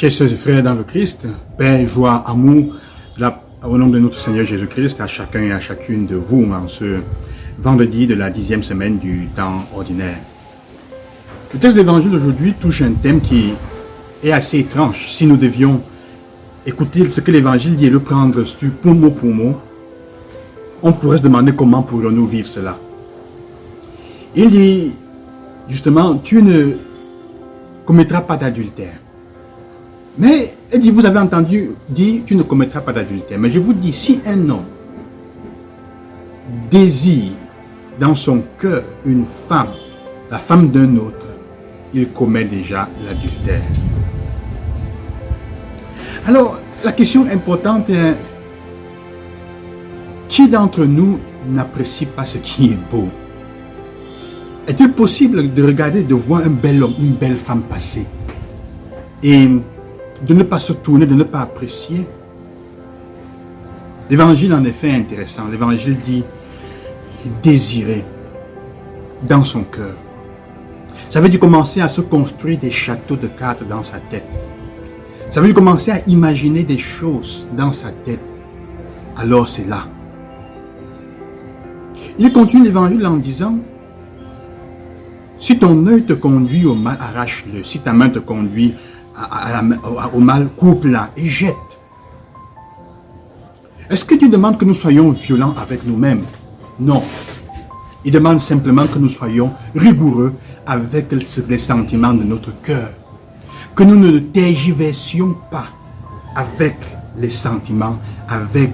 Chers sœurs et frères dans le Christ, paix, joie, amour, au nom de notre Seigneur Jésus-Christ, à chacun et à chacune de vous en ce vendredi de la 10e semaine du temps ordinaire. Le texte de l'évangile d'aujourd'hui touche un thème qui est assez étrange. Si nous devions écouter ce que l'évangile dit et le prendre mot pour mot, on pourrait se demander comment pourrions-nous vivre cela. Il dit justement, tu ne commettras pas d'adultère. Mais il dit, vous avez entendu dire, tu ne commettras pas d'adultère. Mais je vous dis, si un homme désire dans son cœur une femme, la femme d'un autre, il commet déjà l'adultère. Alors, la question importante est, qui d'entre nous n'apprécie pas ce qui est beau? Est-il possible de regarder, de voir un bel homme, une belle femme passer et de ne pas se tourner, de ne pas apprécier? L'évangile en effet est intéressant. L'évangile dit désirer dans son cœur. Ça veut dire commencer à se construire des châteaux de cartes dans sa tête. Ça veut dire commencer à imaginer des choses dans sa tête. Alors c'est là. Il continue l'évangile en disant, si ton œil te conduit au mal, arrache-le. Si ta main te conduit au mal, coupe-la et jette. Est-ce que tu demandes que nous soyons violents avec nous-mêmes? Non. Il demande simplement que nous soyons rigoureux avec les sentiments de notre cœur. Que nous ne tergiversions pas avec les sentiments, avec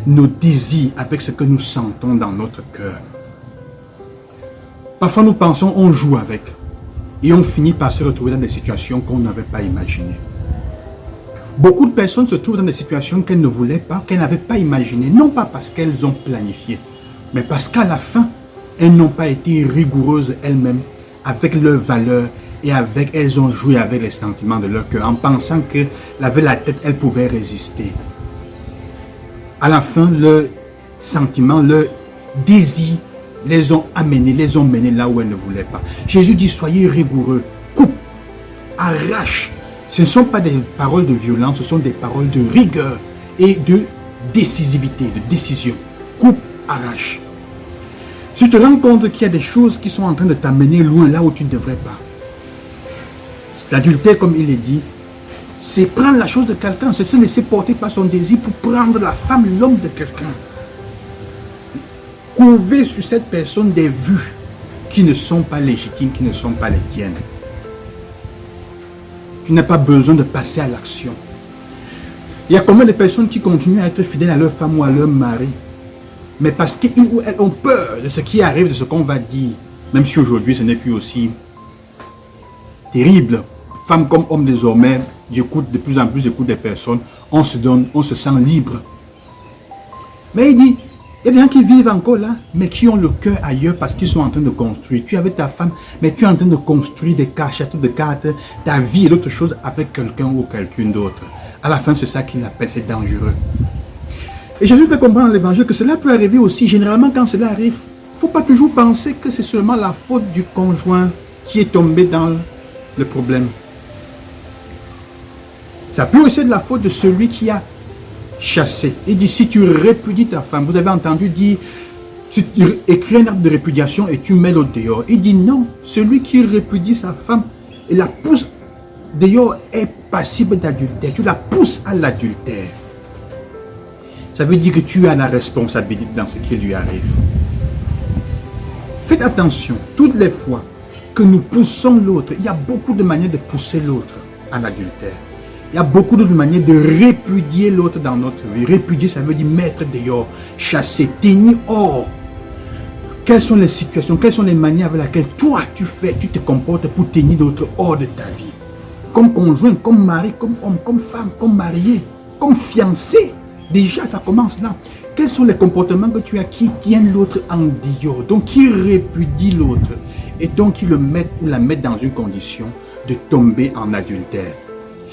nos désirs, avec ce que nous sentons dans notre cœur. Parfois nous pensons, on joue avec. Et on finit par se retrouver dans des situations qu'on n'avait pas imaginées. Beaucoup de personnes se trouvent dans des situations qu'elles ne voulaient pas, qu'elles n'avaient pas imaginées. Non pas parce qu'elles ont planifié, mais parce qu'à la fin, elles n'ont pas été rigoureuses elles-mêmes avec leurs valeurs et elles ont joué avec les sentiments de leur cœur en pensant qu'elles avaient la tête, elles pouvaient résister. À la fin, leurs sentiments, leurs désirs les ont menés là où elles ne voulaient pas. Jésus dit, soyez rigoureux, coupe, arrache. Ce ne sont pas des paroles de violence, ce sont des paroles de rigueur et de décisivité, de décision. Coupe, arrache. Si tu te rends compte qu'il y a des choses qui sont en train de t'amener loin, là où tu ne devrais pas. L'adultère, comme il est dit, c'est prendre la chose de quelqu'un, c'est se laisser porter par son désir pour prendre la femme, l'homme de quelqu'un. Couver sur cette personne des vues qui ne sont pas légitimes, qui ne sont pas les tiennes. Tu n'as pas besoin de passer à l'action. Il y a combien de personnes qui continuent à être fidèles à leur femme ou à leur mari, mais parce qu'ils ou elles ont peur de ce qui arrive, de ce qu'on va dire, même si aujourd'hui ce n'est plus aussi terrible. Femme comme homme désormais, j'écoute de plus en plus des personnes, on se donne, on se sent libre. Mais il dit, il y a des gens qui vivent encore là, mais qui ont le cœur ailleurs parce qu'ils sont en train de construire. Tu es avec ta femme, mais tu es en train de construire des châteaux de cartes, ta vie et d'autres choses avec quelqu'un ou quelqu'un d'autre. À la fin, c'est ça qu'il appelle, c'est dangereux. Et Jésus fait comprendre dans l'évangile que cela peut arriver aussi. Généralement, quand cela arrive, il ne faut pas toujours penser que c'est seulement la faute du conjoint qui est tombé dans le problème. Ça peut aussi être la faute de celui qui a chassé. Il dit, si tu répudies ta femme, vous avez entendu dire, tu écris un acte de répudiation et tu mets l'autre dehors. Il dit non, celui qui répudie sa femme et la pousse dehors est passible d'adultère. Tu la pousses à l'adultère. Ça veut dire que tu as la responsabilité dans ce qui lui arrive. Faites attention, toutes les fois que nous poussons l'autre, il y a beaucoup de manières de pousser l'autre à l'adultère. Il y a beaucoup d'autres manières de répudier l'autre dans notre vie. Répudier, ça veut dire mettre dehors, chasser, tenir hors. Quelles sont les situations, quelles sont les manières avec lesquelles toi tu te comportes pour tenir l'autre hors de ta vie? Comme conjoint, comme mari, comme homme, comme femme, comme marié, comme fiancé. Déjà, ça commence là. Quels sont les comportements que tu as qui tiennent l'autre en dehors, donc qui répudient l'autre et donc qui le mettent ou la mettent dans une condition de tomber en adultère?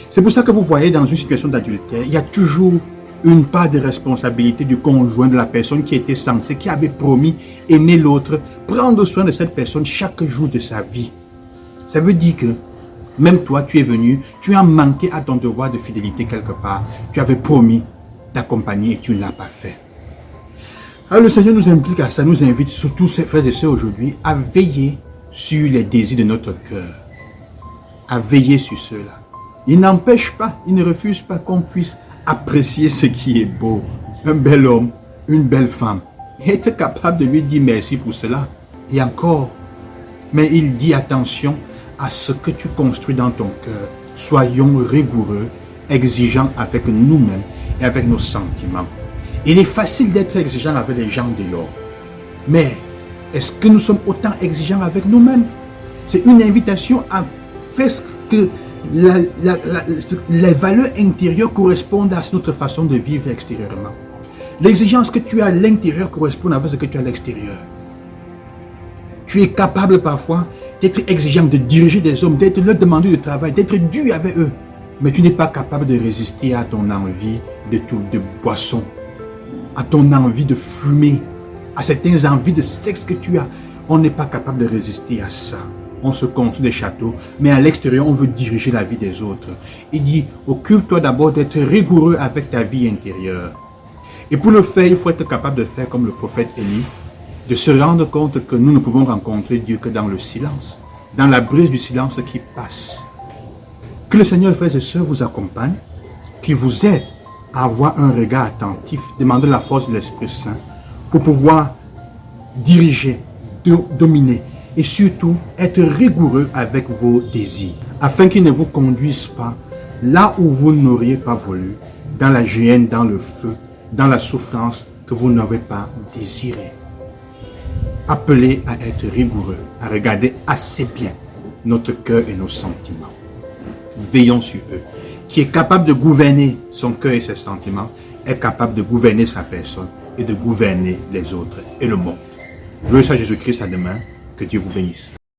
C'est pour ça que vous voyez dans une situation d'adultère, il y a toujours une part de responsabilité du conjoint, de la personne qui était censée, qui avait promis aimer l'autre, prendre soin de cette personne chaque jour de sa vie. Ça veut dire que Même toi, tu es venu, tu as manqué à ton devoir de fidélité quelque part. Tu avais promis d'accompagner et tu ne l'as pas fait. Alors le Seigneur nous implique à ça, nous invite, surtout ses frères et sœurs aujourd'hui, à veiller sur les désirs de notre cœur. À veiller sur cela. Il n'empêche pas, il ne refuse pas qu'on puisse apprécier ce qui est beau. Un bel homme, une belle femme. Et être capable de lui dire merci pour cela. Et encore. Mais il dit attention à ce que tu construis dans ton cœur. Soyons rigoureux, exigeants avec nous-mêmes et avec nos sentiments. Il est facile d'être exigeant avec les gens dehors. Mais est-ce que nous sommes autant exigeants avec nous-mêmes? C'est une invitation à faire ce que les valeurs intérieures correspondent à notre façon de vivre extérieurement. L'exigence que tu as à l'intérieur correspond à ce que tu as à l'extérieur. Tu es capable parfois d'être exigeant, de diriger des hommes, d'être leur demander de travail, d'être dur avec eux. Mais tu n'es pas capable de résister à ton envie de boisson, à ton envie de fumer, à certaines envies de sexe que tu as. On n'est pas capable de résister à ça. On se construit des châteaux, mais à l'extérieur, on veut diriger la vie des autres. Il dit, occupe-toi d'abord d'être rigoureux avec ta vie intérieure. Et pour le faire, il faut être capable de faire comme le prophète Élie, de se rendre compte que nous ne pouvons rencontrer Dieu que dans le silence, dans la brise du silence qui passe. Que le Seigneur, frères et sœurs, vous accompagne, qu'il vous aide à avoir un regard attentif, demander la force de l'Esprit Saint pour pouvoir diriger, dominer et surtout être rigoureux avec vos désirs, afin qu'ils ne vous conduisent pas là où vous n'auriez pas voulu, dans la géhenne, dans le feu, dans la souffrance que vous n'avez pas désiré. Appelés à être rigoureux, à regarder assez bien notre cœur et nos sentiments. Veillons sur eux. Qui est capable de gouverner son cœur et ses sentiments, est capable de gouverner sa personne et de gouverner les autres et le monde. Gloire à Jésus-Christ, à demain. Que Dieu vous bénisse.